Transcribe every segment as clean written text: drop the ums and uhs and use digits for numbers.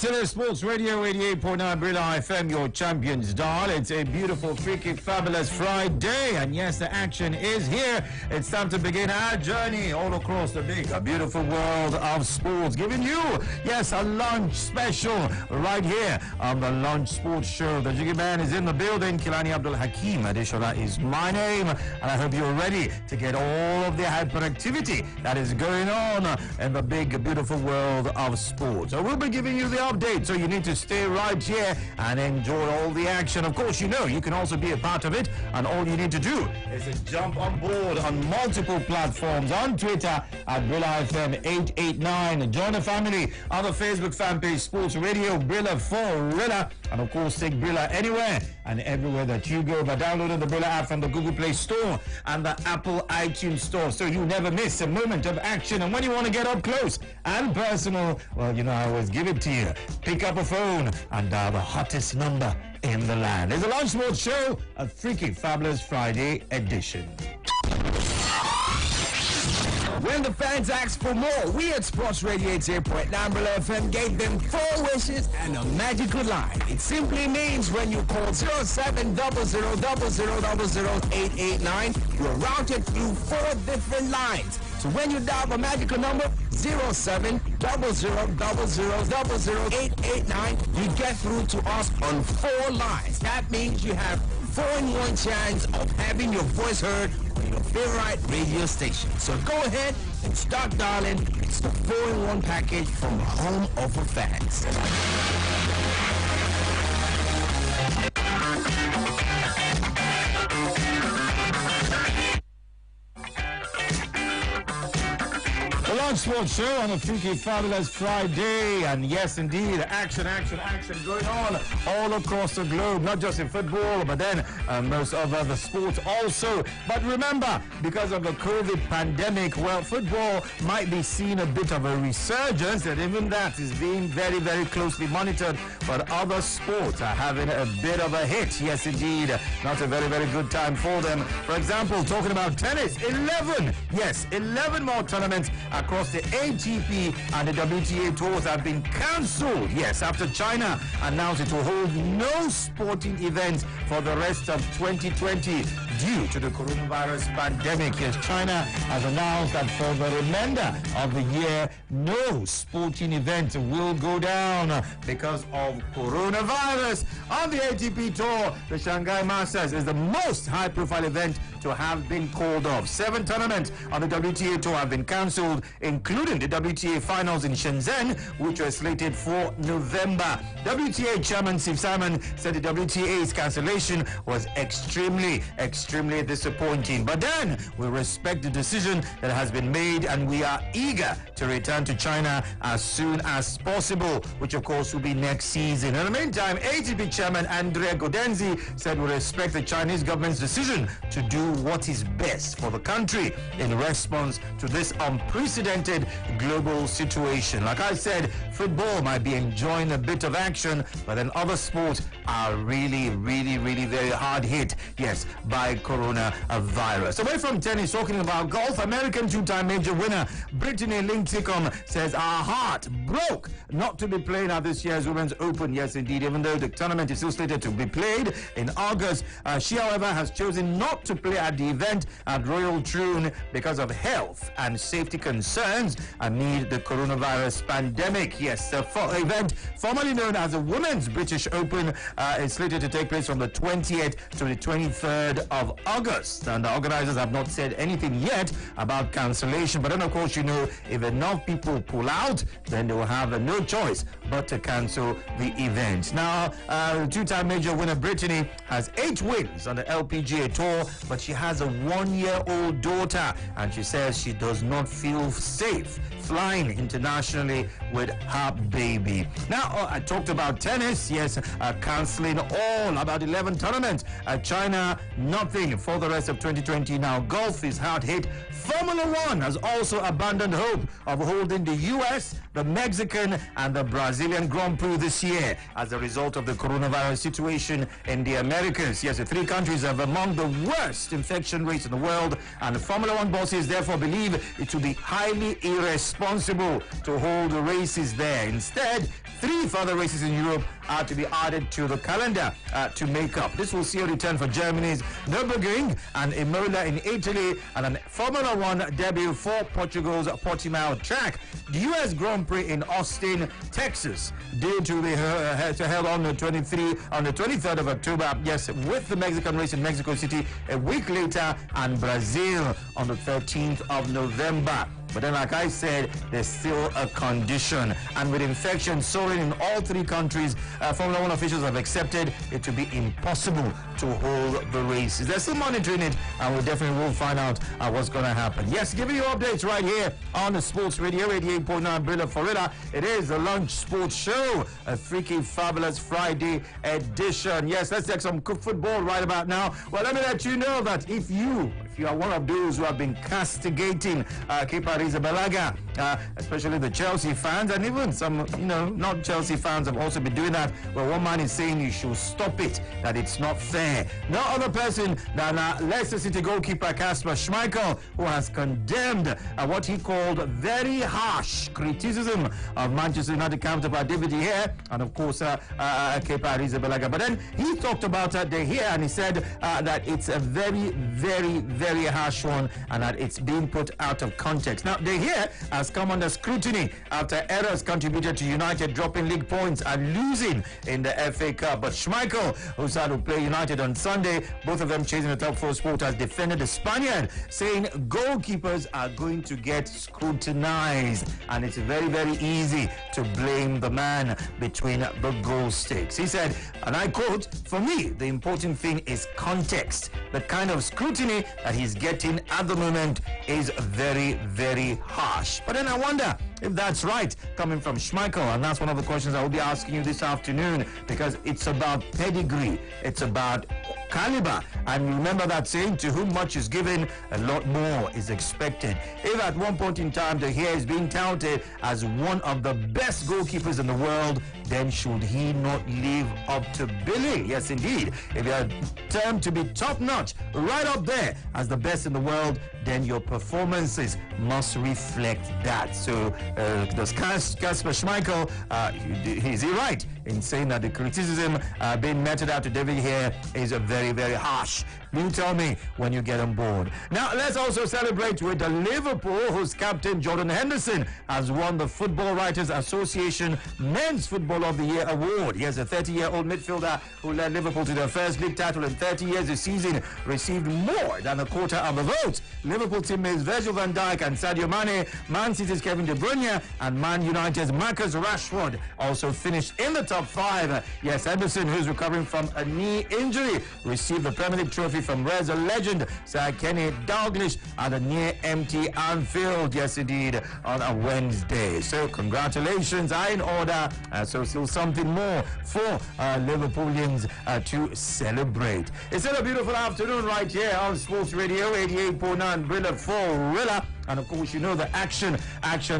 to the Sports Radio 88.9 Brilla FM, your champions dial. It's a beautiful, freaky, fabulous Friday. And yes, the action is here. It's time to begin our journey all across the big, beautiful world of sports. Giving you, yes, a lunch special right here on the Lunch Sports Show. The Jiggy Man is in the building. Kilani Abdul Hakim Adeshola is my name. And I hope you're ready to get all of the hyperactivity that is going on in the big, beautiful world of sports. So we'll be giving you the update, so you need to stay right here and enjoy all the action. Of course, you know you can also be a part of it, and all you need to do is to jump on board on multiple platforms, on Twitter at Brilla FM 889. Join the family on the Facebook fan page Sports Radio Brilla for Rilla, and of course take Brilla anywhere and everywhere that you go by downloading the Brilla app from the Google Play Store and the Apple iTunes Store, so you never miss a moment of action. And when you want to get up close and personal, well, you know I always give it to you. Pick up a phone and dial the hottest number in the land. It's a Lunch Sports Show, a freaky, fabulous Friday edition. When the fans asked for more, we at Sports Radio 88.9 Brilla FM gave them 4 wishes and a magical line. It simply means when you call 070000000889, you're routed through 4 different lines. So when you dial the magical number 070000000889, you get through to us on 4 lines. That means you have 4-in-1 chance of having your voice heard on your favorite radio station. So go ahead and start dialing. It's the 4-in-1 package from the home of the fans. The Lunch Sports Show on a freaky, fabulous Friday. And yes, indeed, action going on all across the globe, not just in football, but then most of other sports also. But remember, because of the COVID pandemic, well, football might be seeing a bit of a resurgence, and even that is being very, very closely monitored. But other sports are having a bit of a hit. Yes, indeed, not a very, very good time for them. For example, talking about tennis, 11 more tournaments across the ATP and the WTA tours have been cancelled. Yes, after China announced it will hold no sporting events for the rest of 2020 due to the coronavirus pandemic. Yes, China has announced that for the remainder of the year, no sporting event will go down because of coronavirus. On the ATP tour, the Shanghai Masters is the most high-profile event to have been called off. 7 tournaments on the WTA tour have been cancelled, including the WTA finals in Shenzhen, which were slated for November. WTA chairman Steve Simon said the WTA's cancellation was extremely disappointing. But then we respect the decision that has been made, and we are eager to return to China as soon as possible, which of course will be next season. In the meantime, ATP chairman Andrea Gaudenzi said we respect the Chinese government's decision to do what is best for the country in response to this unprecedented global situation. Like I said, football might be enjoying a bit of action, but then other sports are really very hard hit, yes, by coronavirus. Away from tennis, talking about golf, American 2-time major winner Brittany Lincicome says our heart broke not to be playing at this year's Women's Open. Yes, indeed, even though the tournament is still slated to be played in August, she, however, has chosen not to play at the event at Royal Troon because of health and safety concerns amid the coronavirus pandemic. Yes, the event, formerly known as the Women's British Open, is slated to take place from the 20th to the 23rd of August. And the organizers have not said anything yet about cancellation. But then, of course, you know, if enough people pull out, then they will have no choice but to cancel the event. Now, 2-time major winner Brittany has 8 wins on the LPGA Tour, but she has a 1-year-old daughter, and she says she does not feel safe flying internationally with her baby. Now, I talked about tennis. Yes, cancelling all about 11 tournaments. China, nothing for the rest of 2020. Now, golf is hard hit. Formula One has also abandoned hope of holding the U.S., the Mexican, and the Brazilian Grand Prix this year as a result of the coronavirus situation in the Americas. Yes, the 3 countries have among the worst infection rates in the world, and the Formula One bosses therefore believe it to be highly irresponsible responsible to hold the races there. Instead, 3 further races in Europe are to be added to the calendar to make up. This will see a return for Germany's Nürburgring and Imola in Italy, and a Formula One debut for Portugal's Portimao track. The U.S. Grand Prix in Austin, Texas, due to be held on the 23rd of October. Yes, with the Mexican race in Mexico City a week later, and Brazil on the 13th of November. But then, like I said, there's still a condition. And with infection soaring in all 3 countries, Formula One officials have accepted it to be impossible to hold the races. They're still monitoring it, and we definitely will find out what's going to happen. Yes, giving you updates right here on the Sports Radio 88.9 Brilla Florida. It is the Lunch Sports Show, a freaky, fabulous Friday edition. Yes, let's take some football right about now. Well, let me let you know that if you are one of those who have been castigating Kepa Arrizabalaga, especially the Chelsea fans, and even some, not Chelsea fans have also been doing that. Well, one man is saying you should stop it, that it's not fair. No other person than Leicester City goalkeeper Kasper Schmeichel, who has condemned what he called very harsh criticism of Manchester United counterpart David De Gea, and of course Kepa Arrizabalaga. But then he talked about De Gea, and he said that it's a very, very, very harsh one, and that it's being put out of context. Now, De Gea has come under scrutiny after errors contributed to United dropping league points and losing in the FA Cup. But Schmeichel, who's had to play United on Sunday, both of them chasing the top 4 spot, has defended the Spaniard, saying goalkeepers are going to get scrutinized, and it's very, very easy to blame the man between the goal sticks. He said, and I quote, "For me, the important thing is context. The kind of scrutiny that he's getting at the moment is very, very harsh." But then I wonder if that's right, coming from Schmeichel, and that's one of the questions I will be asking you this afternoon, because it's about pedigree, it's about caliber, and remember that saying, to whom much is given, a lot more is expected. If at one point in time De Gea is being touted as one of the best goalkeepers in the world, then should he not live up to billing? Yes, indeed. If you are termed to be top-notch, right up there as the best in the world, then your performances must reflect that. So, does Kasper Schmeichel, is he right in saying that the criticism being meted out to David here is very, very harsh? You tell me when you get on board. Now, let's also celebrate with the Liverpool, whose captain Jordan Henderson has won the Football Writers Association Men's Football of the Year award. He is a 30-year-old midfielder who led Liverpool to their first league title in 30 years this season, received more than a quarter of the votes. Liverpool teammates Virgil van Dijk and Sadio Mane, Man City's Kevin De Bruyne, and Man United's Marcus Rashford also finished in the top 5. Yes, Henderson, who's recovering from a knee injury, received the Premier League trophy from Reds legend Sir Kenny Dalglish at a near-empty Anfield, yes indeed, on a Wednesday. So congratulations are in order, so still something more for Liverpoolians to celebrate. It's still a beautiful afternoon right here on Sports Radio 88.9 Brilla Florida. And of course, you know the action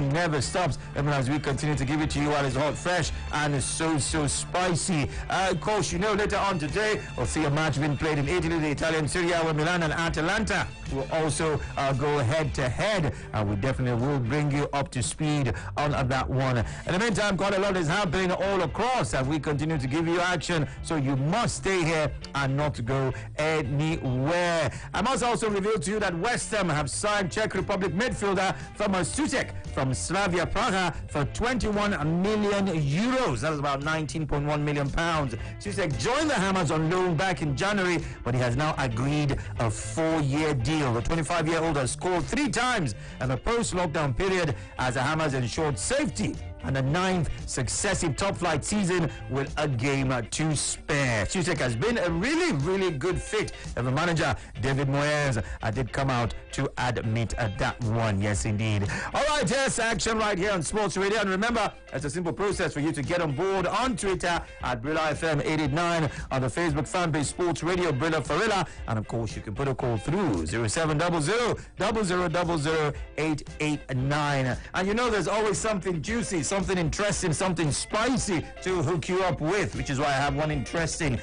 never stops, even as we continue to give it to you while it's hot, fresh, and it's so spicy. Of course, you know later on today, we'll see a match being played in Italy, the Italian Serie A, where Milan and Atalanta will also go head-to-head. And we definitely will bring you up to speed on that one. In the meantime, quite a lot is happening all across, and we continue to give you action, so you must stay here and not go anywhere. I must also reveal to you that West Ham have signed Czech Republic midfielder Thomas Sutek from Slavia Praha for 21 million euros. That is about 19.1 million pounds. Sutek joined the Hammers on loan back in January, but he has now agreed a 4-year deal. The 25-year-old has scored 3 times in the post-lockdown period as the Hammers ensured safety and a 9th successive top-flight season with a game to spare. Sutek has been a really, really good fit, and the manager, David Moyes, did come out to admit that one. Yes, indeed. All right, yes, action right here on Sports Radio. And remember, it's a simple process for you to get on board on Twitter at Brilla FM 89, on the Facebook fan page Sports Radio Brilla Farilla, and of course, you can put a call through 0700 0000 889. And you know there's always something juicy, something interesting, something spicy to hook you up with, which is why I have one interesting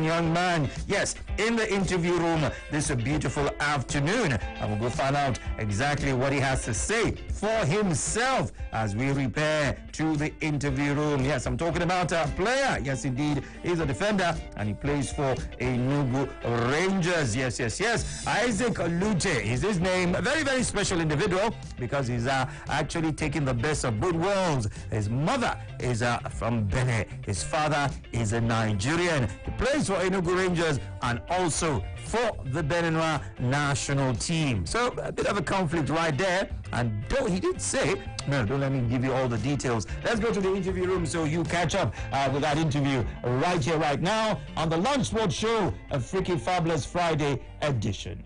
young man. Yes, in the interview room this beautiful afternoon. And we'll go find out exactly what he has to say for himself as we repair to the interview room. Yes, I'm talking about a player. Yes, indeed. He's a defender and he plays for Enugu Rangers. Yes. Isaac Lute is his name. A very, very special individual because he's actually taking the best of both worlds. His mother is from Benin. His father is a Nigerian. He plays for Enugu Rangers and also for the Beninois national team. So a bit of a conflict right there. And though he did say, no, don't let me give you all the details. Let's go to the interview room so you catch up with that interview right here, right now on the Lunch Sports Show, a Freaky Fabulous Friday edition.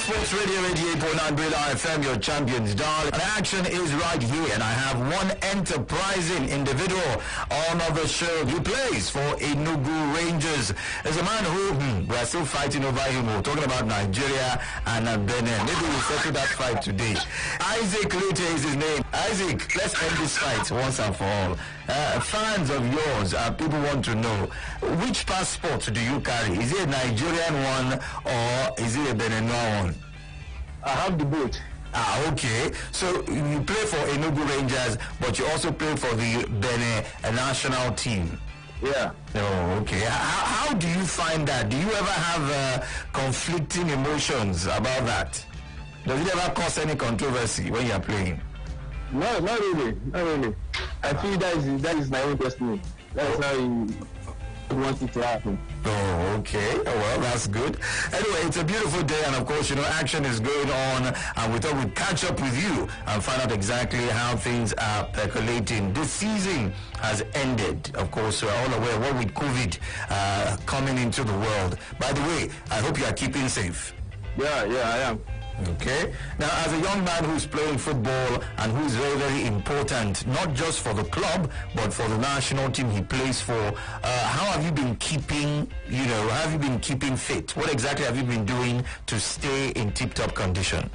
Sports Radio 88.9 Brilla FM, your champions, darling. And action is right here, and I have one enterprising individual on the show. He plays for Enugu Rangers. There's a man who we are still fighting over him. We're talking about Nigeria and Benin. Maybe we'll settle that fight today. Isaac Lute is his name. Isaac, let's end this fight once and for all. Fans of yours, people want to know, which passport do you carry? Is it a Nigerian one or is it a Beninois one? I have the both. Okay. So you play for Enugu Rangers, but you also play for the Benin national team. Yeah. Oh, okay. How do you find that? Do you ever have conflicting emotions about that? Does it ever cause any controversy when you're playing? No, not really. I feel that is my own destiny. That's how you want it to happen. Oh, okay. Well, that's good. Anyway, it's a beautiful day, and of course, action is going on, and we thought we'd catch up with you and find out exactly how things are percolating. This season has ended. Of course, we're all aware what with COVID coming into the world. By the way, I hope you are keeping safe. Yeah, I am. Okay. Now, as a young man who's playing football and who's very, very important, not just for the club, but for the national team he plays for, how have you been keeping, have you been keeping fit? What exactly have you been doing to stay in tip-top condition?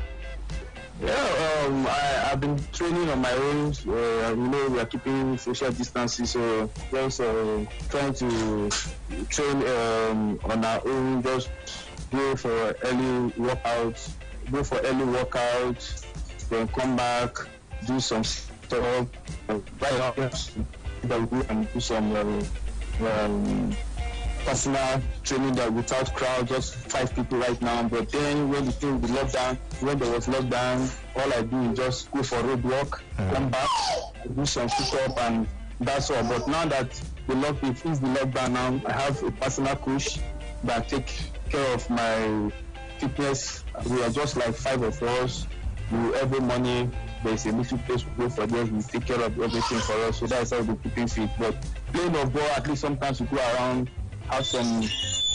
Yeah, I've been training on my own. We are keeping social distances, so just trying to train on our own, just go for early workouts, then come back, do some stuff, and do some personal training that without crowd, just 5 people right now. But then when there was lockdown, all I do is just go for road walk, come back, do some sit-up, and that's all. But now that the lockdown now, I have a personal coach that takes care of my fitness. We are just like 5 of us. Every morning there's a little place we go for them. We take care of everything for us. So that's how we're keeping fit. But playing of ball, at least sometimes we go around, have some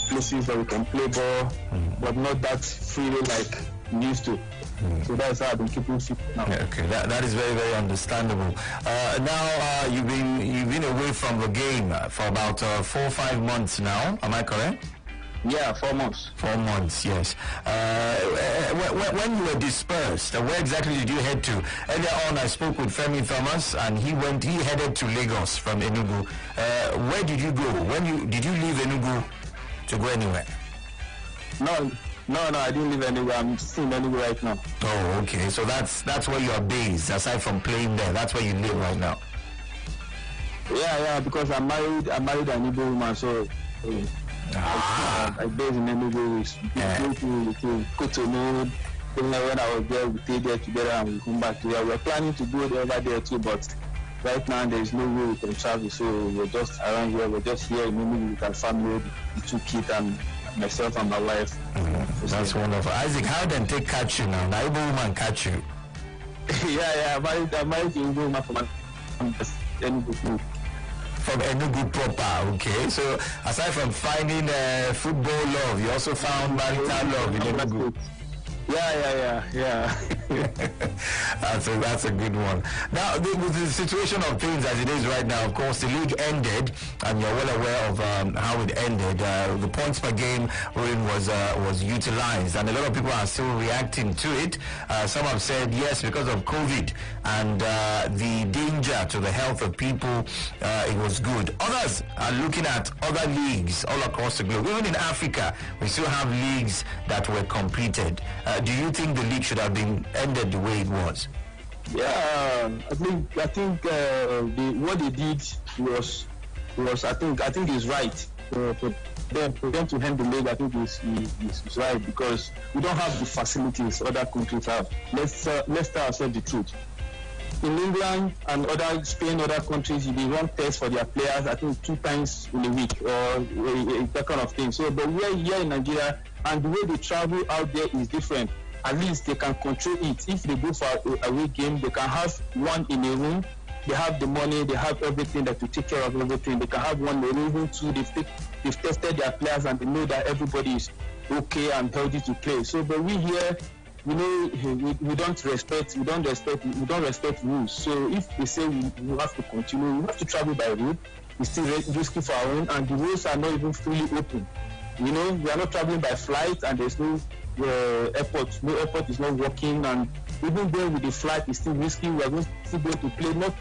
places that we can play ball, but not that freely like we used to. So that's how I've been keeping fit now. Okay, that is very, very understandable. Now you've been away from the game for about 4 or 5 months now. Am I correct? Yeah, 4 months. 4 months, yes. When you were dispersed, where exactly did you head to? Earlier on, I spoke with Femi Thomas, and he headed to Lagos from Enugu. Where did you go? Did you leave Enugu to go anywhere? No, I didn't leave anywhere. I'm still in Enugu right now. Oh, okay. So that's where you are based. Aside from playing there, that's where you live right now. Yeah, because I'm married an Igbo woman, so. I based in Enugu. We to Cotonou. When I was there, we stayed there together and we come back to here. We're planning to go over there too, but right now there is no way we can travel, so we're just around here. We're just here in Enugu with our family, the 2 kids and myself and my wife. That's wonderful. Isaac, how then take catch you now? The Igbo woman catch you? Yeah. I'm married to Igbo woman from Enugu. From Enugu proper, okay. So aside from finding football love, you also found marital love in Enugu. Yeah. That's a good one. Now, with the situation of things as it is right now, of course, the league ended, and you're well aware of how it ended. The points per game ruling was utilized, and a lot of people are still reacting to it. Some have said yes, because of COVID and the danger to the health of people, it was good. Others are looking at other leagues all across the globe. Even in Africa, we still have leagues that were completed. Do you think the league should have been ended the way it was? Yeah, I think what they did was I think is right. For them to end the league, I think is right, because we don't have the facilities other countries have. Let's tell ourselves the truth. In England and other Spain, other countries, they run tests for their players, I think 2 times in a week or that kind of thing. So, but we're here in Nigeria, and the way they travel out there is different. At least they can control it. If they go for a away game, they can have one in a room. They have the money, they have everything that to take care of everything. They can have one in a room, even two. They've tested their players and they know that everybody is okay and healthy to play. So, but we here, we don't respect rules. So if they say we have to continue, we have to travel by road. It's still risky for our own, and the roads are not even fully open. We are not traveling by flight, and there's no airport. No airport is not working, and even though with the flight is still risky, we are still going to play. Not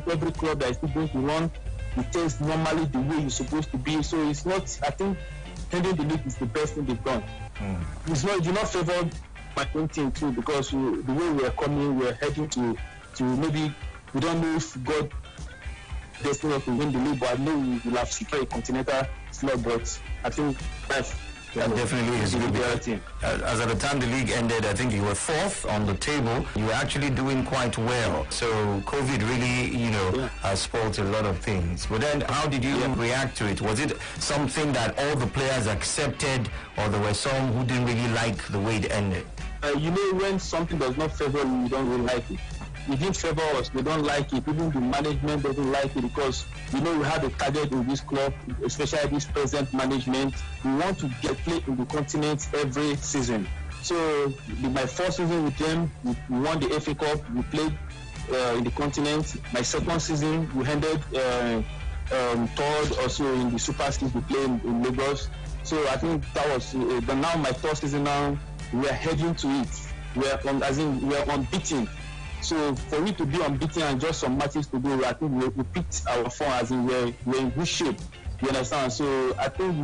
every club that is still going to run the test normally the way it's supposed to be. So it's not. I think ending the league is the best thing they've done. It's not. Do not favor my own team too, because the way we are coming, we are heading to maybe we don't know if God destined us to win the league, but I know we will have secured a continental slot. But I think that definitely is good. As at the time the league ended, I think you were 4th on the table. You were actually doing quite well. So COVID really, spoiled a lot of things. But then how did you react to it? Was it something that all the players accepted, or there were some who didn't really like the way it ended? When something does not favor you, you don't really like it. It didn't favor us. We don't like it. Even the management doesn't like it, because we have a target in this club, especially this present management. We want to play in the continent every season. So my first season with them, we won the FA Cup. We played in the continent. My second season, we ended 3rd also in the Super Six. We played in Lagos. So I think that was. But now my 3rd season now, we are heading to it. We are unbeaten. So for me to be unbeaten and just some matches to go, I think we picked our form, as in we're in good shape. You understand? So I think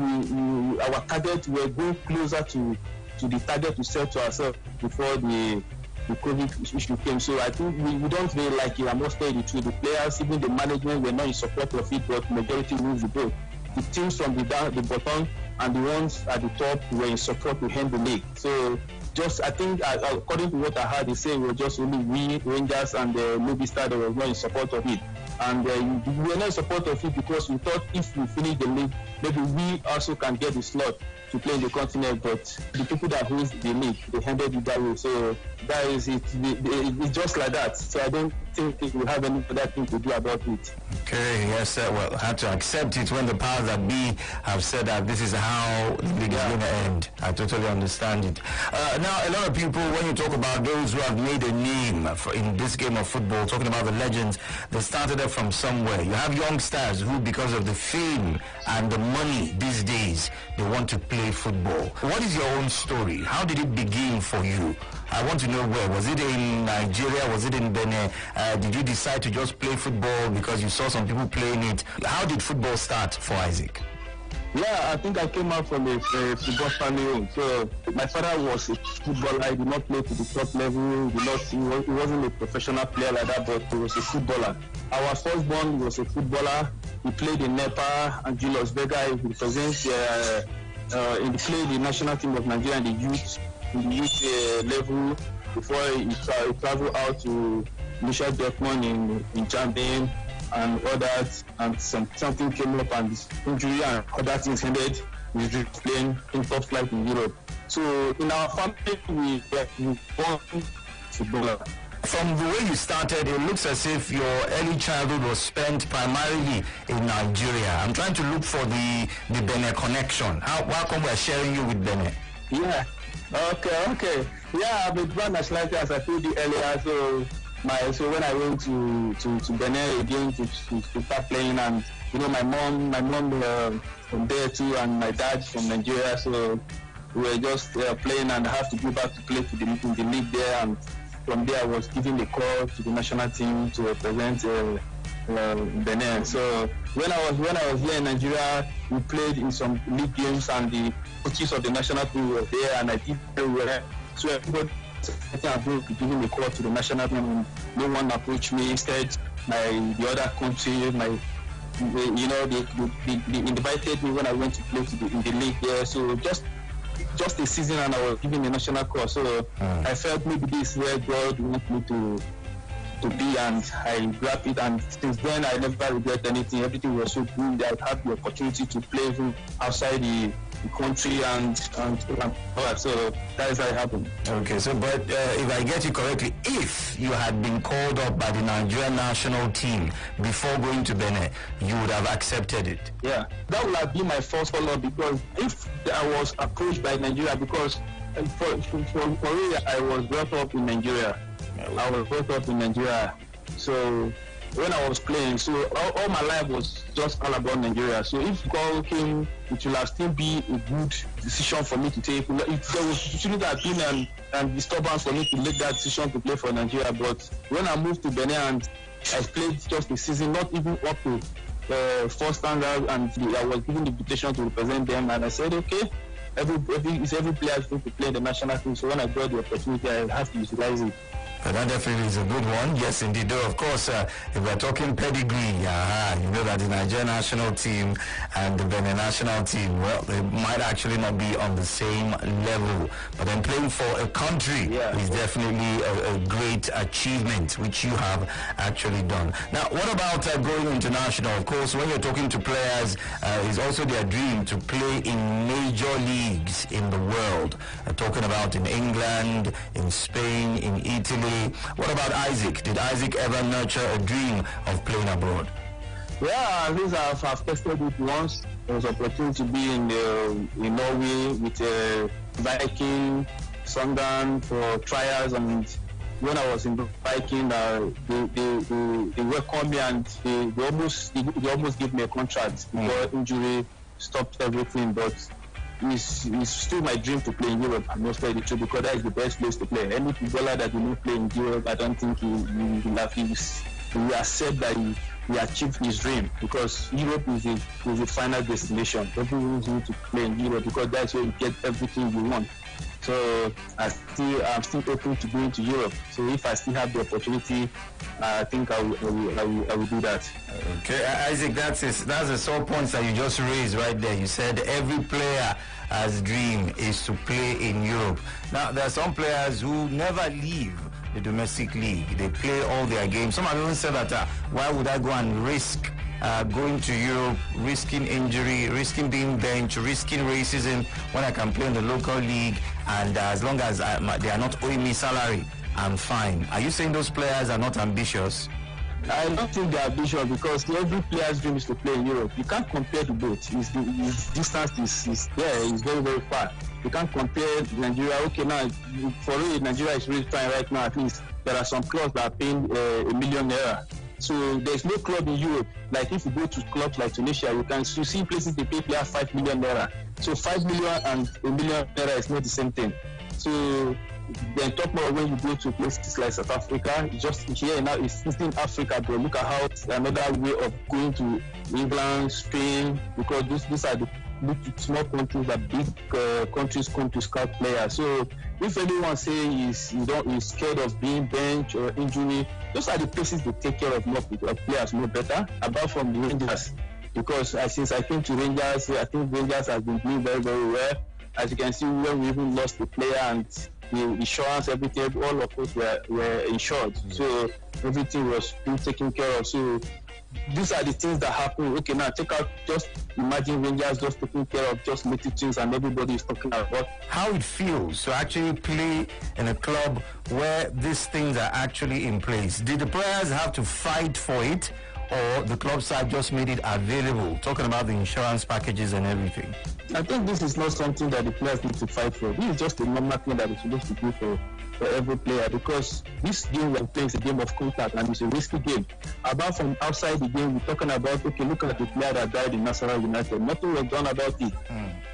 our target, we're going closer to the target we set to ourselves before the COVID issue came. So I think we don't really like it. I must tell you the truth. The players, even the management, were not in support of it, but majority moves the boat. The teams from the bottom and the ones at the top were in support to end the league. So I think, according to what I heard, they say it was just only we, Rangers, and the Lobby Star that were not in support of it. And we were not in support of it because we thought if we finish the league, maybe we also can get the slot to play in the continent. But the people that host the league, they handled it that way. So that is it. It's just like that. So I don't think we have any other thing to do about it. Okay, yes, well, I had to accept it when the powers that be have said that this is how the league is going to end. I totally understand it. Now, a lot of people, when you talk about those who have made a name in this game of football, talking about the legends, they started it from somewhere. You have young stars who, because of the fame and the money these days, they want to play football. What is your own story? How did it begin for you? I want to know where. Was it in Nigeria? Was it in Benin? Did you decide to just play football because you saw some people playing it? How did football start for Isaac? Yeah, I think I came out from a football family. So my father was a footballer. He did not play to the top level. He wasn't a professional player like that, but he was a footballer. Our firstborn was a footballer. He played in NEPA and Julius Vega. He represents played the national team of Nigeria in the youth level before he traveled out to Michel Dortmund in Germany and others, and something came up and this injury and other things ended. He's playing in top flight in Europe. So in our family, we born footballer. From the way you started, it looks as if your early childhood was spent primarily in Nigeria. I'm trying to look for the Benin connection. How come we're sharing you with Benin? Yeah, Okay. Yeah, I've been born nationality as I told you earlier. So when I went to Benin again to start playing, and my mom from there too, and my dad from Nigeria. So we were just playing, and I have to go back to play in the league there. And from there, I was given the call to the national team to represent Benin. So when I was here in Nigeria, we played in some league games, and the coaches of the national team were there, and I did very well. So everybody, I think I'm going to give him a call to the national team, and no one approached me. Instead, the other country, they invited me when I went to play in the league there. So just a season, and I was given a national call. So I felt maybe this is where God wants me to be, and I grabbed it, and since then I never regret anything. Everything was so good. I had the opportunity to play even outside the country and so that is how it happened. Okay, so but if I get you correctly, if you had been called up by the Nigerian national team before going to Benin, you would have accepted it. Yeah, that would have been my first follow, because if I was approached by Nigeria, because for me, I was brought up in Nigeria. So when I was playing, so all my life was just all about Nigeria. So if God came, it will have still be a good decision for me to take. If there was shouldn't have been and disturbance for me to make that decision to play for Nigeria. But when I moved to Benin and I played just a season, not even up to first standard, and I was given the invitation to represent them, and I said, okay, every player is going to play in the national team. So when I got the opportunity, I have to utilize it. That definitely is a good one. Yes, indeed. Though, of course, if we're talking pedigree, you know that the Nigerian national team and the Benin national team, well, they might actually not be on the same level. But then playing for a country is definitely a great achievement, which you have actually done. Now, what about going international? Of course, when you're talking to players, it's also their dream to play in major leagues in the world. Talking about in England, in Spain, in Italy. What about Isaac? Did Isaac ever nurture a dream of playing abroad? Yeah, at least I've tested it once. There was an opportunity to be in Norway with Viking, Sunderland for trials, and when I was in Viking, they welcomed me, and they almost gave me a contract before injury stopped everything. But it's still my dream to play in Europe. I must tell you the truth, because that is the best place to play. Any footballer that will not play in Europe, I don't think he will accept that he achieved his dream, because Europe is the final destination. Everyone needs to play in Europe, because that's where you get everything you want. So I'm still open to going to Europe. So if I still have the opportunity, I think I will do that. Okay, Isaac, that's a sore point that you just raised right there. You said every player has dream is to play in Europe. Now there are some players who never leave the domestic league. They play all their games. Some have even said that why would I go and risk going to Europe, risking injury, risking being benched, risking racism when I can play in the local league, and as long as they are not owing me salary, I'm fine. Are you saying those players are not ambitious? I don't think they're ambitious, because every player's dream is to play in Europe. You can't compare the both. His distance is very, very far. You can't compare Nigeria. Okay, now for real, Nigeria is really trying right now. At least there are some clubs that are paying €1 million. So there's no club in Europe. Like if you go to clubs like Tunisia, you see places they pay players €5 million. So 5 million and €1 million is not the same thing. So then talk about when you go to places like South Africa, just here now it's Eastern Africa, but look at how it's another way of going to England, Spain, because these are the small countries that big countries come to scout players. So if anyone say he's scared of being benched or injury, those are the places they take care of players more better, apart from the Rangers. Because since I came to Rangers, I think Rangers has been doing very, very well. As you can see, when we even lost the player and the insurance, everything, all of us were insured. So everything was being taken care of. So these are the things that happen. Okay, now just imagine Rangers just taking care of just little things, and everybody is talking about how it feels to actually play in a club where these things are actually in place. Did the players have to fight for it, or the club side just made it available, talking about the insurance packages and everything? I think this is not something that the players need to fight for. This is just a normal thing that is supposed to do for every player, because this game we're playing is a game of contact and it's a risky game. Apart from outside the game, we're talking about, okay, look at the player that died in Nasarawa United. Nothing was done about it.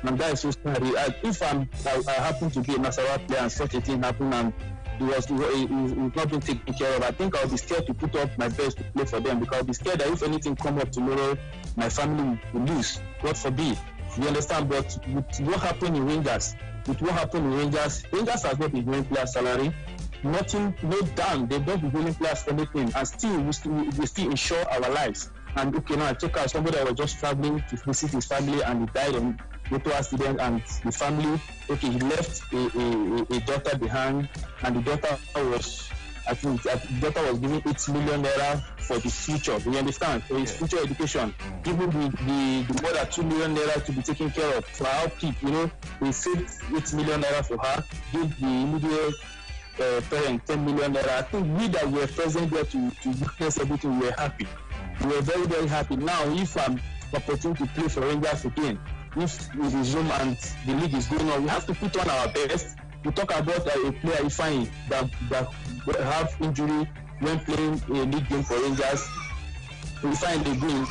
And that is so scary. If I happen to be a Nasarawa player and such a thing happened and it was not being taken care of, I think I'll be scared to put up my best to play for them, because I'll be scared that if anything come up tomorrow, my family will lose. God forbid. You understand? But with what happened in Rangers, Rangers has not been giving players salary. Nothing, no down. They've not been giving players anything, and still we still insure our lives. And okay, now check out somebody that was just traveling to visit his family and he died in motor accident, and the family, okay, he left a daughter behind, and the daughter was, I think the daughter was giving 8 million naira for the future. You understand? For his future education. Giving the mother 2 million naira to be taken care of for her upkeep. You know, they saved 8 million naira for her. Give the immediate parent 10 million naira. I think we that were present there to witness everything, we were happy. We were very, very happy. Now, if I'm opportunity to play for Rangers again, if we resume and the league is going on, we have to put on our best. We talk about a player Ifeanyi that have injury when playing a league game for Rangers. Ifeanyi the game.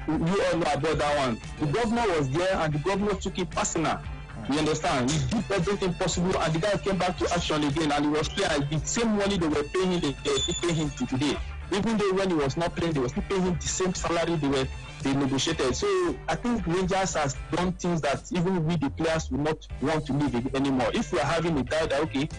We all know about that one. The governor was there and the governor took it personal. You understand? He did everything possible and the guy came back to action again, and he was playing the same money they were paying him, they still pay him to today. Even though when he was not playing, they were still paying him the same salary they negotiated. So I think Rangers has done things that even we, the players, will not want to leave anymore. If we are having a doubt, okay,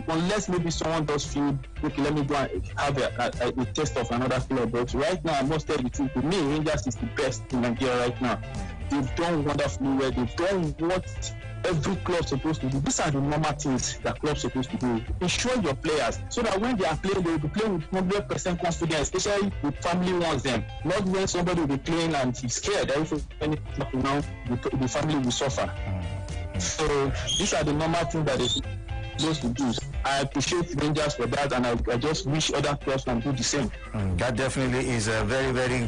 unless maybe someone does feel, okay, let me go and have a test of another club. But right now, I must tell you, to me, Rangers is the best in Nigeria right now. They've done wonderfully well. They've done what every club supposed to do. These are the normal things that clubs supposed to do. Ensure your players so that when they are playing, they will be playing with 100% confidence, especially with family wants them. Not when somebody will be playing and he's scared that if anything happens now, the family will suffer. So these are the normal things that they supposed to do. I appreciate Rangers for that, and I just wish other clubs can do the same. That definitely is a very, very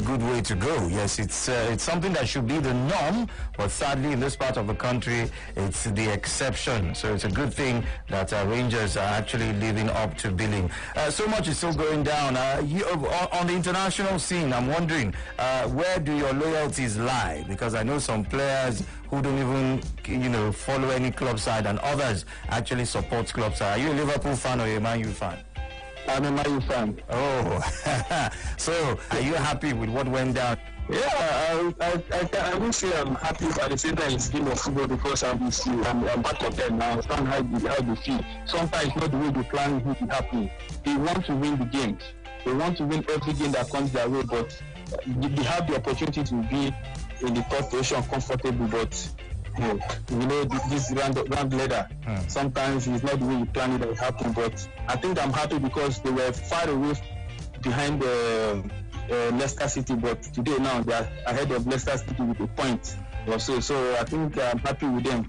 good way to go. Yes, it's something that should be the norm, but sadly in this part of the country, it's the exception. So it's a good thing that Rangers are actually living up to billing. So much is still going down. On the international scene, I'm wondering, where do your loyalties lie? Because I know some players who don't even, follow any club side, and others actually support club side. Are you a Liverpool fan or a Man U fan? I'm a Man U fan. Oh, so are you happy with what went down? Yeah, I will say I'm happy, but at the same time it's game of football, because I'm part of them now. I understand how they feel. Sometimes not the way they plan it will happen. They want to win the games. They want to win every game that comes their way, but they have the opportunity to be in the top position comfortable, but this round ladder, sometimes it's not the way you plan it that happen. But I think I'm happy because they were far away behind Leicester City, but today now they are ahead of Leicester City with a point or so. So I think I'm happy with them.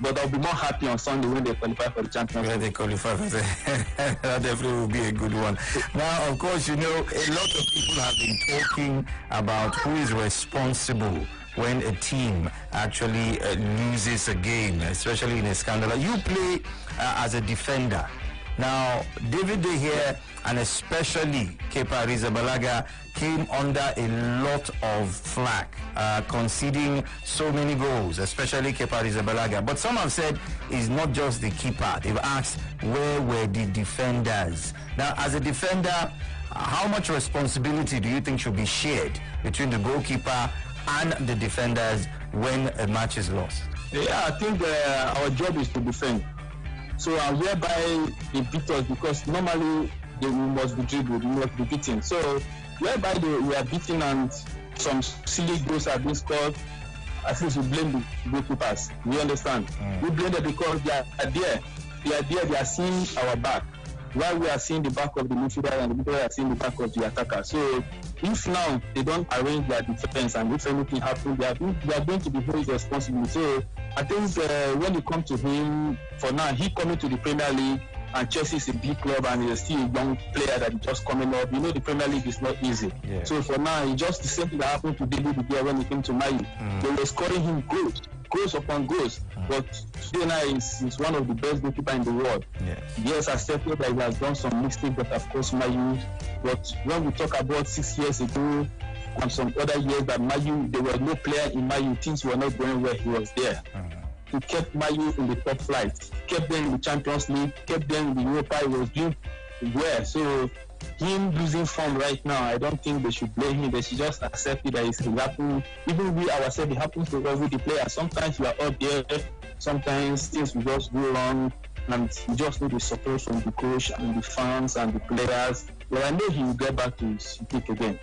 But I'll be more happy on Sunday when they qualify for the Champions League. When they qualify for that definitely will be a good one. Now, of course, a lot of people have been talking about who is responsible when a team actually loses a game, especially in a scandal. You play as a defender. Now, David De Gea and especially Kepa Arrizabalaga came under a lot of flack, conceding so many goals, especially Kepa Arrizabalaga. But some have said it's not just the keeper. They've asked, where were the defenders? Now, as a defender, how much responsibility do you think should be shared between the goalkeeper and the defenders when a match is lost? Yeah, I think our job is to defend. So whereby they beat us, because normally we must be dribbled, we must be beaten. So whereby we are beaten and some silly goals have been scored, at least we blame the goalkeepers. We understand. We blame them because they are there. They are seeing our back, while we are seeing the back of the midfielder and the midfielder are seeing the back of the attacker. So if now they don't arrange their defense and if anything happens, they are going to be very responsible. So I think when it comes to him, for now, he coming to the Premier League, and Chelsea is a big club, and he's still a young player that is just coming up. You know, the Premier League is not easy. Yeah. So for now, it's just the same thing that happened to David De Gea when he came to Man U. They were scoring him goals upon goals. But today now is one of the best goalkeepers in the world. Yes, I said that he has done some mistakes, but of course, Man U. But when we talk about 6 years ago and some other years that Man U, there were no player in Man U, things were not going where he was there. He kept Man U in the top flight, kept them in the Champions League, kept them in the Europa. He was doing well. So him losing form right now, I don't think they should blame him. They should just accept it that it's happening. Even we ourselves, it happens to every player. Sometimes you are out there, sometimes things will just go wrong, and you just need the support from the coach and the fans and the players. But I know he will get back to his peak again.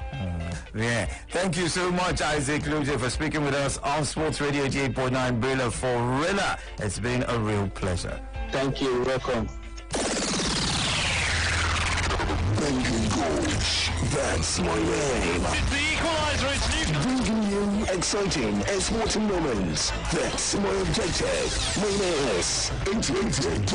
Yeah. Thank you so much, Isaac Lute, for speaking with us on Sports Radio 88.9 Brilla for Rilla. It's been a real pleasure. Thank you. Welcome. Banging goals, that's my name. It's the equaliser, it's Newcastle. Bringing you exciting and sporting moments. That's my objective. My name is 88.9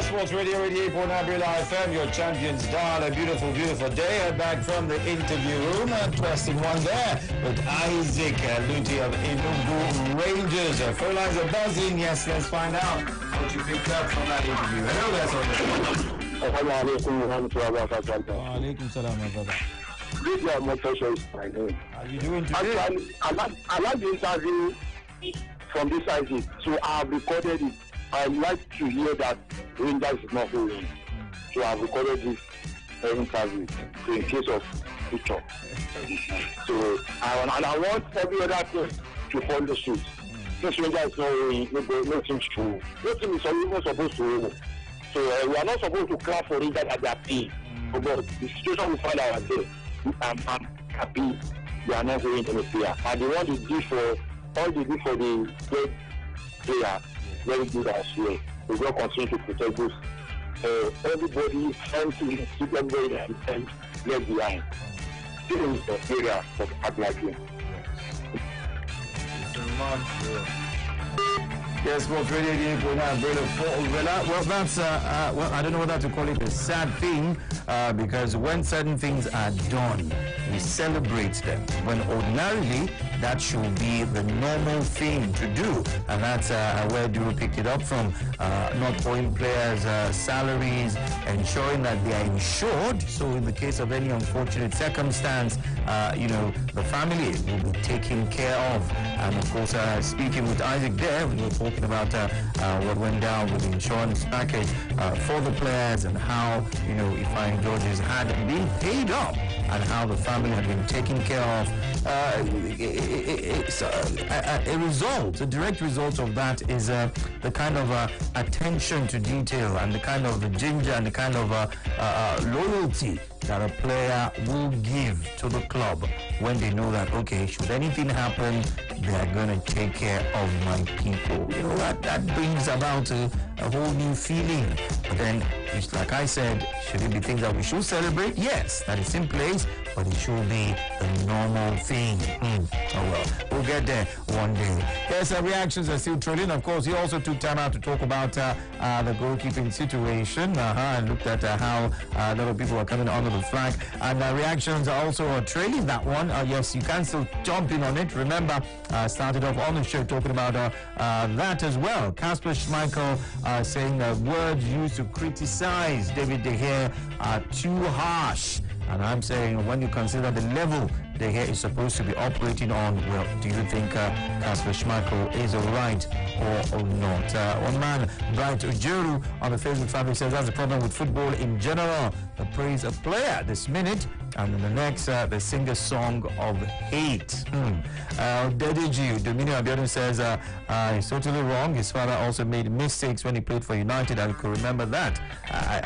Sports Radio 88.9 Brilla FM, your champions dial. A beautiful, beautiful day. Back from the interview room. Interesting one there with Isaac Lute of Enugu Rangers. Phone lines are buzzing. Yes, let's find out what you picked up from that interview. Hello there, Alaikum salam, my brother. my name. How are you doing today? Actually, I like the interview from this Isaac, so I have recorded it. I'd like to hear that Rangers is not going. So I've recorded this interview in case of future. So I want every other team to follow suit. Since Rangers is not going, no team to. No team is even supposed to win. So we are not supposed to clap for Rangers at their team. But the situation we find ourselves, I'm happy they are not going anywhere. And they want to do for all they do for the great player. Very good as well. We will continue to protect this. Everybody trying to keep everybody and left behind. This is the area of Atlanta. Yes, Sports Radio 88.9 Brilla for Villa. Well, that's, I don't know whether to call it a sad thing, because when certain things are done, we celebrate them. When ordinarily, that should be the normal thing to do. And that's where Duro picked it up from. Not owing players salaries, ensuring that they are insured. So in the case of any unfortunate circumstance, the family will be taken care of. And of course, speaking with Isaac there, we were talking about what went down with the insurance package for the players, and how, Ifeanyi Georges had been paid up and how the family had been taken care of. It's a direct result of that is the kind of attention to detail and the kind of ginger and the kind of loyalty that a player will give to the club when they know that, okay, should anything happen, they are going to take care of my people. That brings about a whole new feeling. But then, it's like I said, should it be things that we should celebrate? Yes, that is in place, but it should be the normal thing. Oh well, we'll get there one day. Yes, reactions are still trailing. Of course, he also took time out to talk about the goalkeeping situation and looked at how a lot of people are coming under the flag. And reactions are also trailing that one. Yes, you can still jump in on it. Remember, started off on the show talking about that as well. Kasper Schmeichel saying words used to criticize David De Gea are too harsh. And I'm saying, when you consider the level De Gea is supposed to be operating on, well, do you think Kasper Schmeichel is alright or not? One man, Bright Ujeru, on the Facebook family says that's the problem with football in general. They praise a player this minute, and in the next, they sing a song of hate. Dediji, Dominion Abiodun says he's totally wrong. His father also made mistakes when he played for United, and could remember that.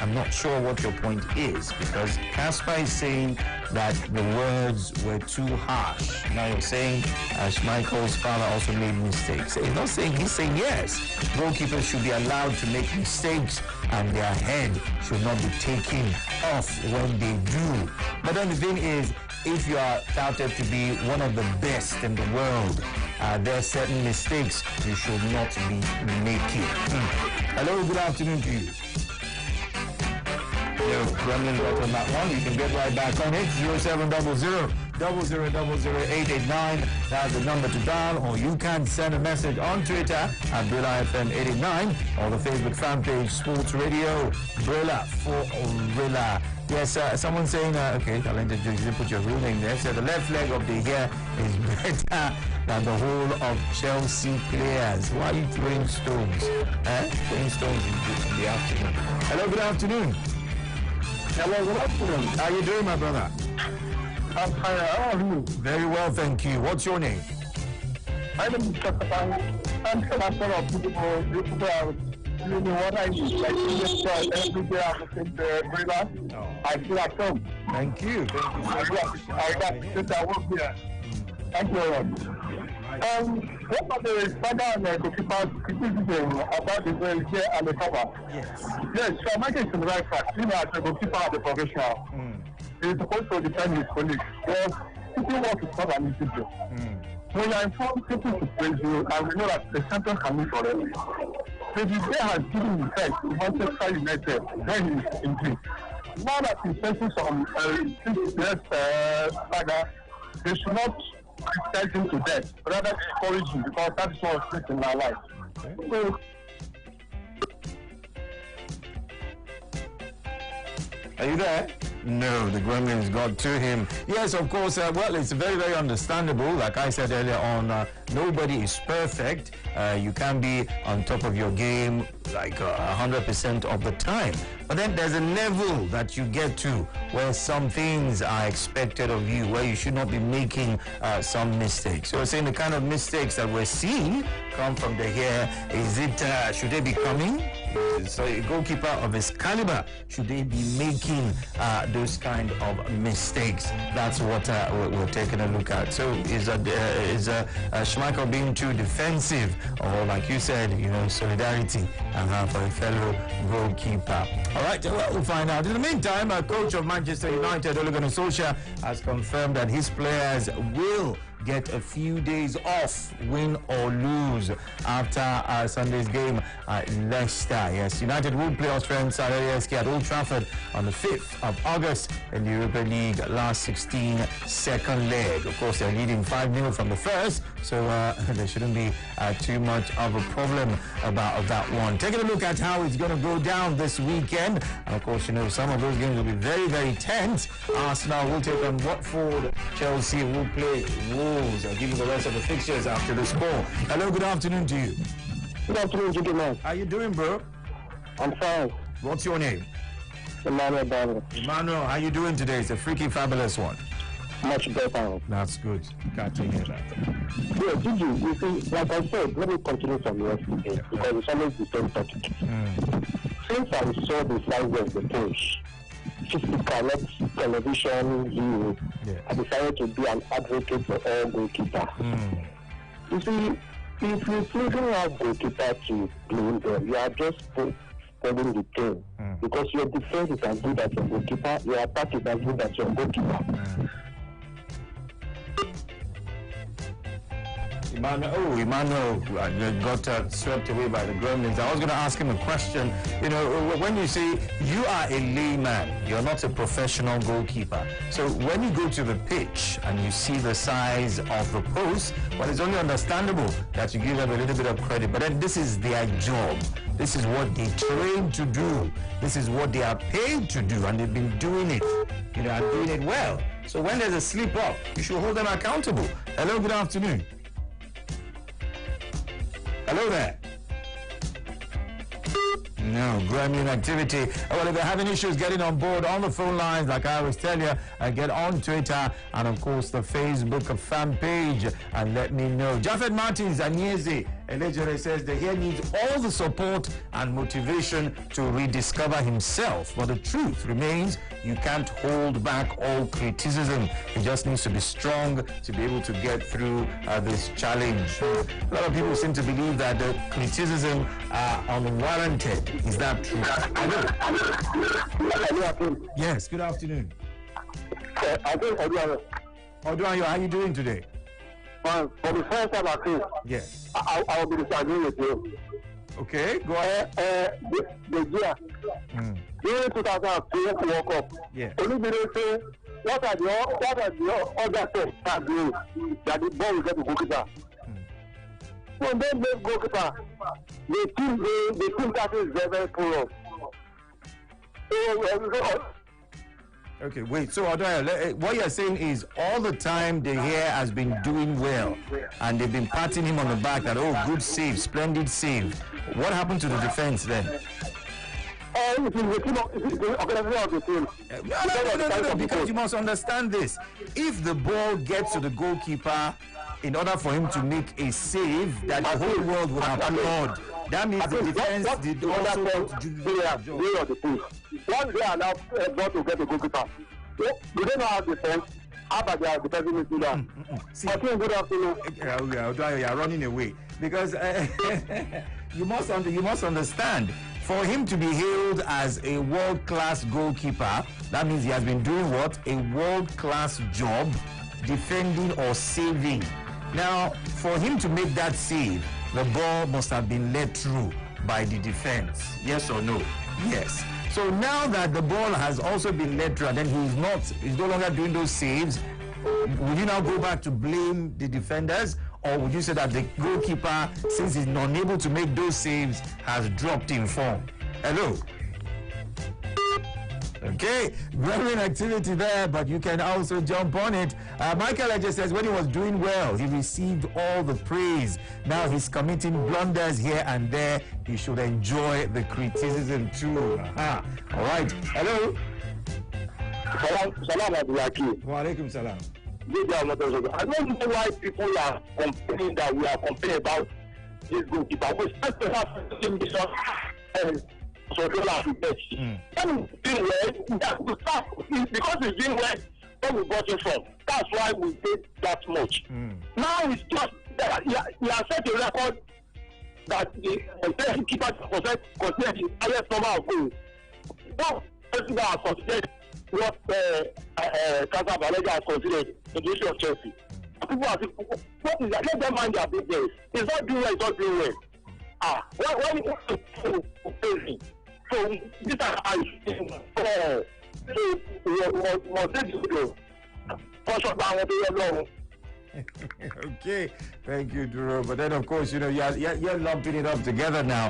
I'm not sure what your point is, because Kasper is saying that the words were too harsh. Now you're saying Schmeichel's father also made mistakes. He's not saying, he's saying yes. Goalkeepers should be allowed to make mistakes, and their head should not be taken off when they do. But then the thing is, if you are touted to be one of the best in the world, there are certain mistakes you should not be making. Hello, good afternoon to you. No, Gremlin got on that one. You can get right back on it. 0700 0000889. That's the number to dial. Or you can send a message on Twitter at BrillaFM89 or the Facebook fan page Sports Radio Brilla for Brilla. Yes, someone saying, okay, talented Joe, you didn't put your real name there. So the left leg of the year is better than the whole of Chelsea players. Why are you throwing stones? Throwing stones in the afternoon. Hello, good afternoon. Hello, good afternoon. How you doing, my brother? I'm fine. How are you? Very well, thank you. What's your name? My name is Katapan. I'm a son of people are doing what I need. Like, every day I'm looking to Brilla. I feel at home. Thank you. Thank you so much. I got since I work here. Thank you very much. What about the father and the goalkeeper's criticism about the goal here and the cover? Yes. Yes, so I'm making some right fact. You know, as a goalkeeper at the professional, he's supposed to defend his colleagues. Well, people want to solve an issue. When you're informed, people to praise you, and we know that the champion can win forever. So the day has given effect to Manchester United when he's in peace. Now that he's facing some saga, they should not criticize him to death, rather encourage him, because that is what is in our life. So, are you there? No, the Gremlins got to him. Yes, of course. Well, it's very, very understandable. Like I said earlier on, nobody is perfect. You can be on top of your game like 100% of the time. But then there's a level that you get to where some things are expected of you, where you should not be making some mistakes. So we're saying the kind of mistakes that we're seeing come from the here. Is it, should they be coming? So a goalkeeper of his caliber, should they be making those kind of mistakes? That's what we're taking a look at. So is Schmeichel being too defensive, or like you said, you know, solidarity for a fellow goalkeeper? All right, well, we'll find out. In the meantime, coach of Manchester United, Ole Gunnar Solskjaer, has confirmed that his players will get a few days off, win or lose, after Sunday's game at Leicester. Yes, United will play Austrian Saturday SK at Old Trafford on the 5th of August in the Europa League last 16 second leg. Of course, they're leading 5-0 from the first, so there shouldn't be too much of a problem about that one. Taking a look at how it's going to go down this weekend, and of course, you know, some of those games will be very, very tense. Arsenal will take on Watford. Chelsea will play Wolves. I'll give you the rest of the fixtures after the score. Hello, good afternoon to you. good afternoon, gentlemen. How you doing, bro? I'm fine. What's your name? Emmanuel Daniel. Emmanuel, how you doing today? It's a freaky fabulous one. Much better. That's good. Can't hear that. Yeah, Gigi, you see, like I said, let me continue from yesterday, because it's always the same topic. Since I saw the size of the push, physical, not television view, I decided to be an advocate for all goalkeepers. You see, if you don't have goalkeeper to blame them, you are just following the team. Because your defense is as good as your goalkeeper, your attack is as good as your goalkeeper. Emmanuel got swept away by the Gremlins. I was going to ask him a question. You know, when you say you are a layman, you're not a professional goalkeeper. So when you go to the pitch and you see the size of the post, well, it's only understandable that you give them a little bit of credit. But then this is their job. This is what they train to do. This is what they are paid to do, and they've been doing it. You know, and doing it well. So when there's a slip up, you should hold them accountable. Hello, good afternoon. Hello there. No, Gremlin activity. Well, if you're having issues getting on board on the phone lines, like I always tell you, get on Twitter and, of course, the Facebook fan page and let me know. Jafet Martins Anyeze Elejere says that he needs all the support and motivation to rediscover himself. But the truth remains, you can't hold back all criticism. He just needs to be strong to be able to get through this challenge. A lot of people seem to believe that the criticism are unwarranted. Is that true? Hello. Yes, good afternoon. I think Oduayo, how are you doing today? for the first time I think, Yes. I will be disagreeing with you. Okay, go ahead. The year, during 2002 World Cup, Yeah. Olubide say, what are the other things that do that the ball will get to goalkeeper? So they make goalkeeper. The team that is very, very poor. Okay, wait. So, Oduayo, what you're saying is all the time De Gea has been doing well, and they've been patting him on the back that, oh, good save, splendid save. What happened to the defense then? It is the team the organization of the team. No, because you must understand this. If the ball gets to the goalkeeper, in order for him to make a save, that the whole world would applaud. That means the defense did also do the job. Of the team. Once they are now brought to get the goalkeeper, do they not have defense? How about their defensive midfielder? See, Good afternoon. you are running away because you must understand. For him to be hailed as a world-class goalkeeper, that means he has been doing what? A world-class job defending or saving. Now, for him to make that save, the ball must have been led through by the defense. Yes or no? Yes. So now that the ball has also been led through and then he's no longer doing those saves, would you now go back to blame the defenders? Or would you say that the goalkeeper, since he's unable to make those saves, has dropped in form? Hello? Okay, growing activity there, but you can also jump on it. Michael Edge says when he was doing well, he received all the praise. Now he's committing blunders here and there. He should enjoy the criticism too. All right. Hello? Salam Abdulaki. Wa alaikum salam. I don't know why people are complaining that we are complaining about this goalkeeper. We start to have this so they are to bet. When he's doing well, that will start because he's doing well. Where we got it from? That's why we paid that much. Now it's just he has set a record that the keeper considered the highest number of goals. Now, president has considered what Casa Valeria has considered in the issue of Chelsea. People are saying, what is that? Let them mind their business. It's not doing well, it's not doing well. Why you want to crazy? So this is how you think. So was this video? Okay, thank you, Duro. But then, of course, you're lumping it up together now,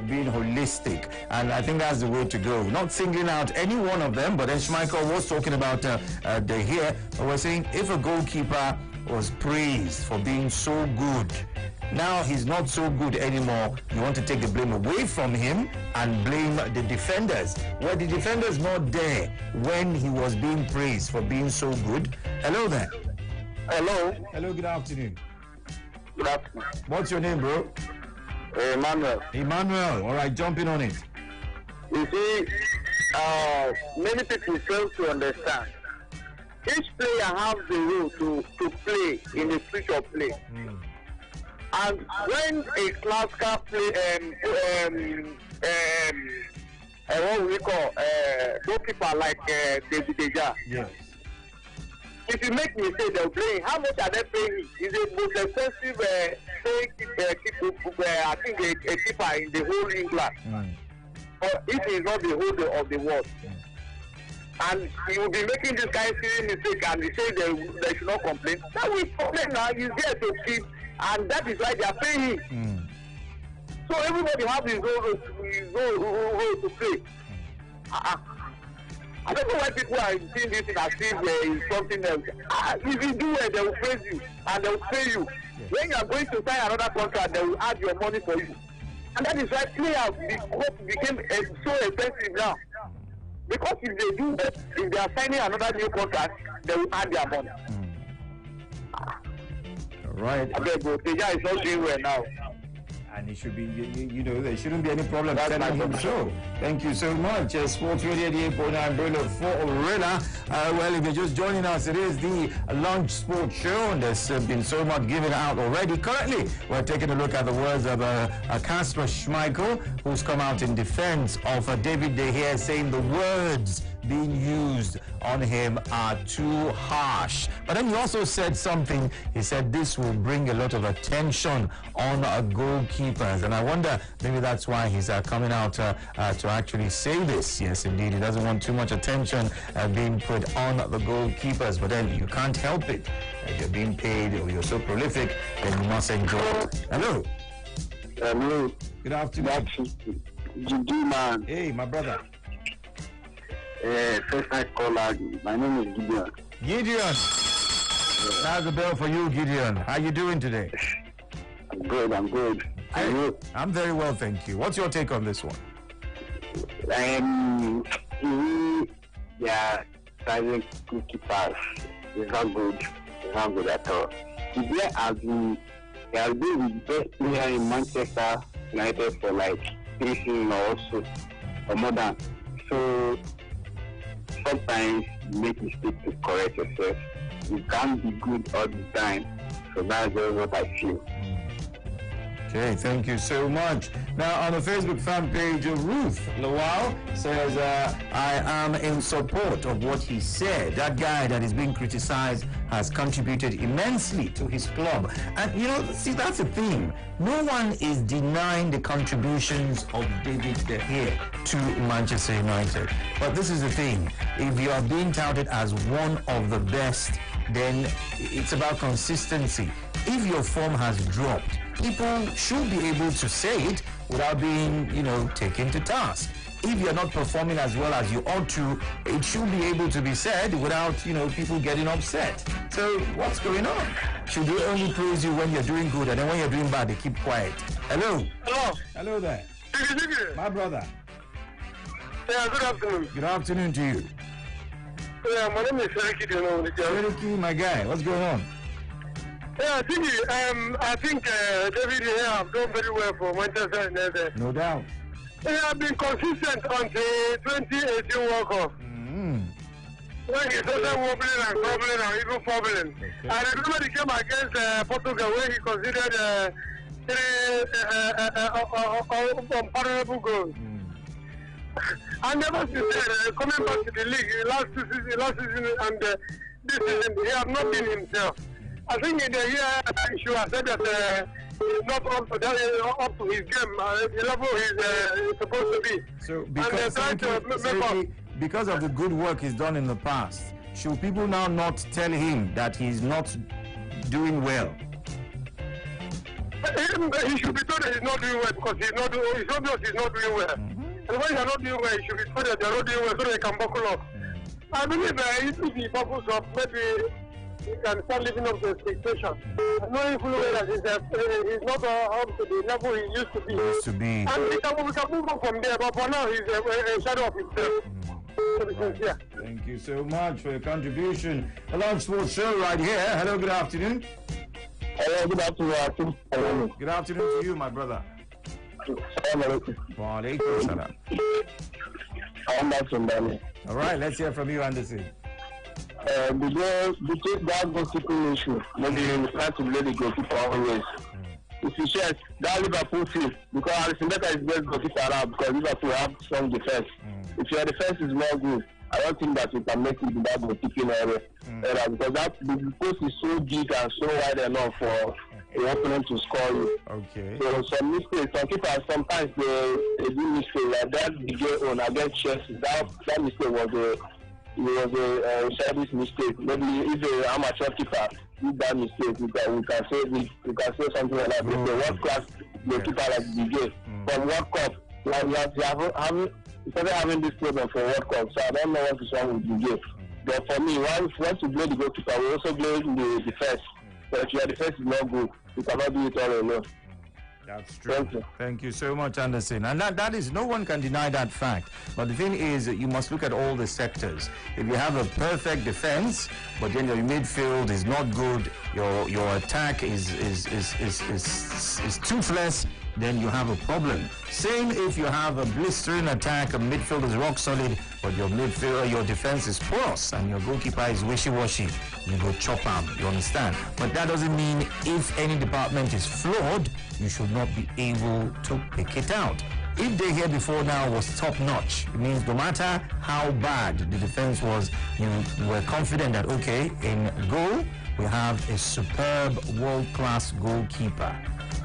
being holistic, and I think that's the way to go. Not singling out any one of them, but then Schmeichel was talking about De Gea. We're saying if a goalkeeper was praised for being so good, now he's not so good anymore. You want to take the blame away from him and blame the defenders. Were the defenders not there when he was being praised for being so good? Hello there. Hello. Hello, good afternoon. Good afternoon. What's your name, bro? Emmanuel. Emmanuel. All right, jump in on it. You see, many people fail to understand. Each player has the role to play in the pitch of play. And when a classical play, what we call goalkeeper like David De Gea. Yes. If you make mistake, they'll play. How much are they paying? Is the most expensive I think a keeper in the whole England. But if he's not the holder of the world. And he will be making this guy silly mistake and he say they should not complain. That will complain now. He's there to keep, and that is why they are paying him. So everybody has his own role to play. I don't know why people are seeing this as if it's something else. If you do well, they will praise you and they will pay you. Yes. When you are going to sign another contract, they will add your money for you. And that is why players became so expensive now. Because if they do that, if they are signing another new contract, they will add their money. Right. I beg you, Teja is not doing well now. And it should be, there shouldn't be any problem telling him so. Thank you so much. Sports Radio 88.9 Brilliant for Orilla. Well, if you're just joining us, it is the Lunch Sports Show, and there's been so much given out already. Currently, we're taking a look at the words of Kasper Schmeichel, who's come out in defense of David De Gea, saying the words being used on him are too harsh. But then he also said something. He said this will bring a lot of attention on goalkeepers. And I wonder, maybe that's why he's coming out to actually say this. Yes, indeed. He doesn't want too much attention being put on the goalkeepers. But then you can't help it. If you're being paid or you're so prolific, then you must enjoy it. Hello. Hello. Good afternoon. Gidi, man. Hey, my brother. First time caller. My name is Gideon. Gideon. That's the bell for you, Gideon. How you doing today? I'm good. I'm very well, thank you. What's your take on this one? Yeah, private goalkeepers is not good. It's not good at all. They have been the best player in Manchester United for like 3 seasons or more than. So sometimes you make mistakes to correct yourself. You can't be good all the time. So that's just what I feel. Okay, thank you so much. Now, on the Facebook fan page, Ruth Lawal says, I am in support of what he said. That guy that is being criticized has contributed immensely to his club. And, you know, see, that's the thing. No one is denying the contributions of David De Gea to Manchester United. But this is the thing. If you are being touted as one of the best, then it's about consistency. If your form has dropped, people should be able to say it without being, taken to task. If you're not performing as well as you ought to, it should be able to be said without, people getting upset. So what's going on? Should they only praise you when you're doing good, and then when you're doing bad, they keep quiet? Hello? Hello there. My brother. Yeah, good afternoon. Good afternoon to you. Yeah, my name is Seriki. Seriki, my guy, what's going on? Yeah, I think David here have done very well for Manchester United. No doubt. They have been consistent until 2018 World Cup. When he started wobbling and crumbling and even fumbling. Okay. I remember the game against Portugal where he considered 3 unpardonable goals. And never since then, coming back to the league last season and this season, he has not been himself. I think in the year issue, I said that he's not up to his game, the level he's supposed to be. So because of the good work he's done in the past, should people now not tell him that he's not doing well? He should be told that he's not doing well because it's obvious he's not doing well. And when you're not doing well, you should be told that you're not doing well so they can buckle up. I believe if he buckles up, maybe he can start living up to expectations. Knowing fully well that he's not up to the level he used to be. And we can move on from there, but for now he's a shadow of himself. Right. Thank you so much for your contribution. A Love Sports Show right here. Hello, good afternoon. Hello, good afternoon. Good afternoon to you, my brother. Wa alaikum salam. All right, let's hear from you, Anderson. Because that goalkeeping issue, maybe you try to blame the goalkeeper always. If you check that Liverpool team, because Alisson Becker is best goalkeeper around because Liverpool have strong defense. If your defense is not good, I don't think that you can make it in that goalkeeping area because the post is so big and so wide enough for the opponent to score you. Okay. So some mistakes, some keepers sometimes they do mistakes like that. The game on against Chelsea, that mistake was a service mistake. Maybe if an amateur keeper did that mistake, we can say something like that. If a world class keeper like Bigay from World Cup, we started having this problem for World Cup, so I don't know what is wrong with Bigay. But for me, once you blame the goalkeeper, we also blame the defense. So if your defense is not good, you cannot do it all alone. That's true. Thank you so much, Anderson. And that is, no one can deny that fact. But the thing is, you must look at all the sectors. If you have a perfect defense, but then your midfield is not good, your attack is toothless, then you have a problem. Same if you have a blistering attack, a midfield is rock solid, but your defense is porous and your goalkeeper is wishy-washy. You go chop arm, you understand? But that doesn't mean if any department is flawed, you should not be able to pick it out. if they here before now was top notch, it means no matter how bad the defense was, you were confident that, okay, in goal, we have a superb world-class goalkeeper.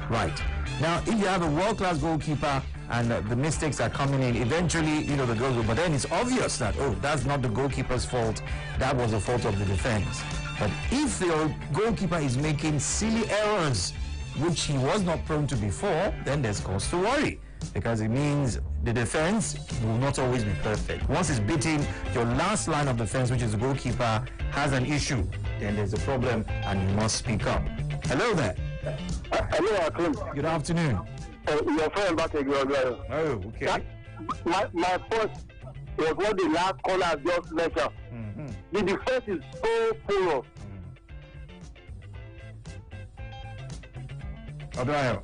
Right. Now, if you have a world-class goalkeeper and the mistakes are coming in, eventually, you know, the goal, but then it's obvious that, oh, that's not the goalkeeper's fault. That was the fault of the defense. But if your goalkeeper is making silly errors, which he was not prone to before, then there's cause to worry, because it means the defense will not always be perfect. Once it's beating, your last line of defense, which is the goalkeeper, has an issue, then there's a problem and you must speak up. Hello there. Hello, Akim. Good afternoon. Your friend back again. Oh, okay. My first was what the last caller just mentioned. Mm-hmm. The defense is so poor. Odoyo.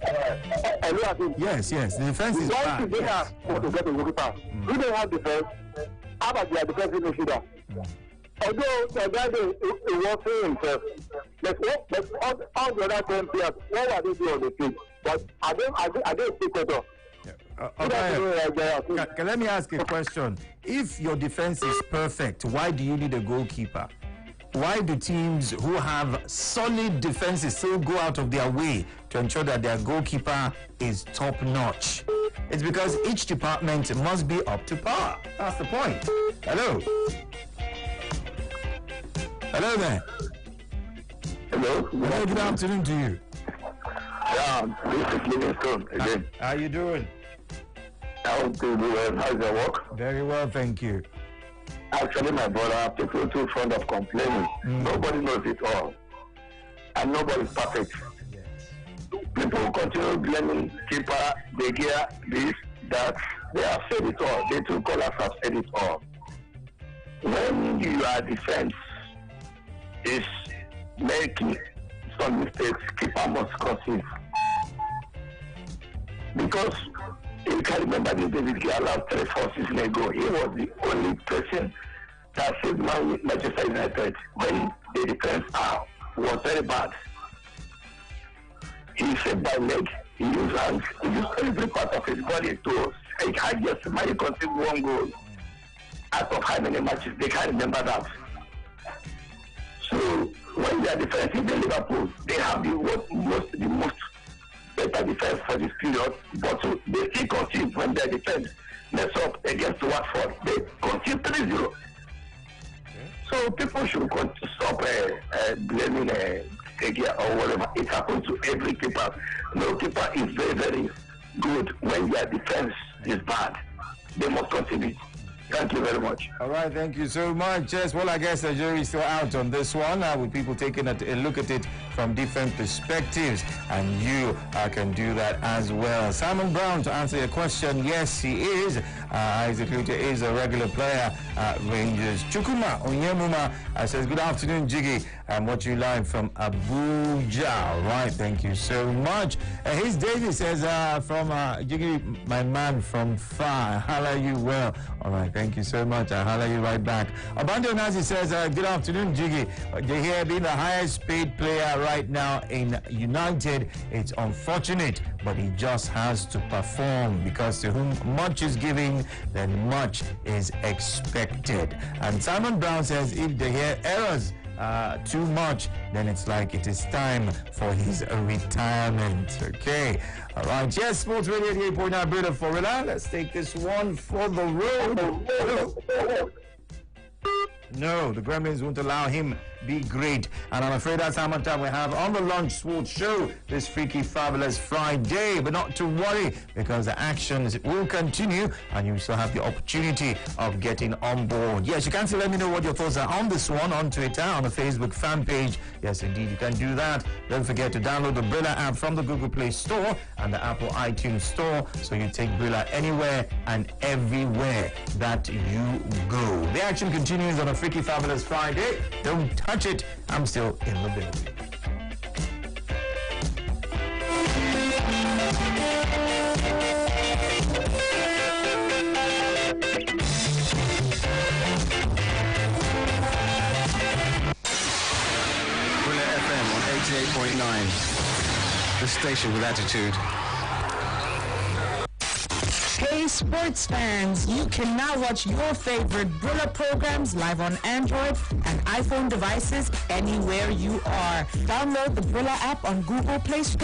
Hello, Akim. Yes, the defense is bad. Once they have to get a goalkeeper, if they have defense, how about their defensive midfielder? Although the guy is working himself, but all the other 10 players, what are they doing on the field? But I don't speak at all. Let me ask a question. If your defense is perfect, why do you need a goalkeeper? Why do teams who have solid defenses still go out of their way to ensure that their goalkeeper is top notch? It's because each department must be up to par. That's the point. Hello. Hello there. Hello. Hello, good afternoon to you. Yeah, this is Livingstone again. How you doing? How do you well? How's your work? Very well, thank you. Actually, my brother, people are too fond of complaining. Nobody knows it all. And nobody's perfect. Yes. People continue blaming keeper, they gear this, that. They have said it all. The two callers have said it all. When your defense is making some mistakes, keeper must concede. Because you can remember this David Gea last 3-4 seasons ago, he was the only person that saved Manchester United when the defense was very bad. He saved by leg, he used hands, he used every part of his body to he can't just manage to concede one goal. Out of how many matches, they can't remember that. So when they are defensive in Liverpool, they have the most better defense for this period, but they still concede when their defense mess up against Watford. They concede 3-0. So people should stop blaming Tegia or whatever. It happens to every keeper. No keeper is very, very good when their defense is bad. They must concede it. Thank you very much. All right, thank you so much. Yes, well, I guess the jury is still out on this one, with people taking a look at it from different perspectives, and you can do that as well. Simon Brown, to answer your question, yes, he is. Isaac Luther is a regular player at Rangers. Chukuma Onyemuma says, good afternoon, Jiggy. I'm watching you live from Abuja. All right, thank you so much. His David says, from Jiggy, my man from far. Holla you well. All right, thank you so much. I'll holla you right back. Abando Nazi says, good afternoon, Jiggy. Here being the highest paid player right now in United, it's unfortunate, but he just has to perform, because to whom much is given, then much is expected. And Simon Brown says, if they hear errors too much, then it's like it is time for his retirement. Okay. All right. Yes, Sports Radio 88.9 Bruno Forilla. Let's take this one for the road. No, the Gremlins won't allow him be great. And I'm afraid that's how much time we have on the Lunch Sports Show this Freaky Fabulous Friday. But not to worry, because the actions will continue and you still have the opportunity of getting on board. Yes, you can still let me know what your thoughts are on this one on Twitter, on the Facebook fan page. Yes, indeed, you can do that. Don't forget to download the Brilla app from the Google Play Store and the Apple iTunes Store, so you take Brilla anywhere and everywhere that you go. The action continues on a Freaky Fabulous Friday. Don't touch it. I'm still in the building. Brilla FM on 88.9. The station with attitude. Hey sports fans, you can now watch your favorite Brilla programs live on Android and iPhone devices anywhere you are. Download the Brilla app on Google Play Store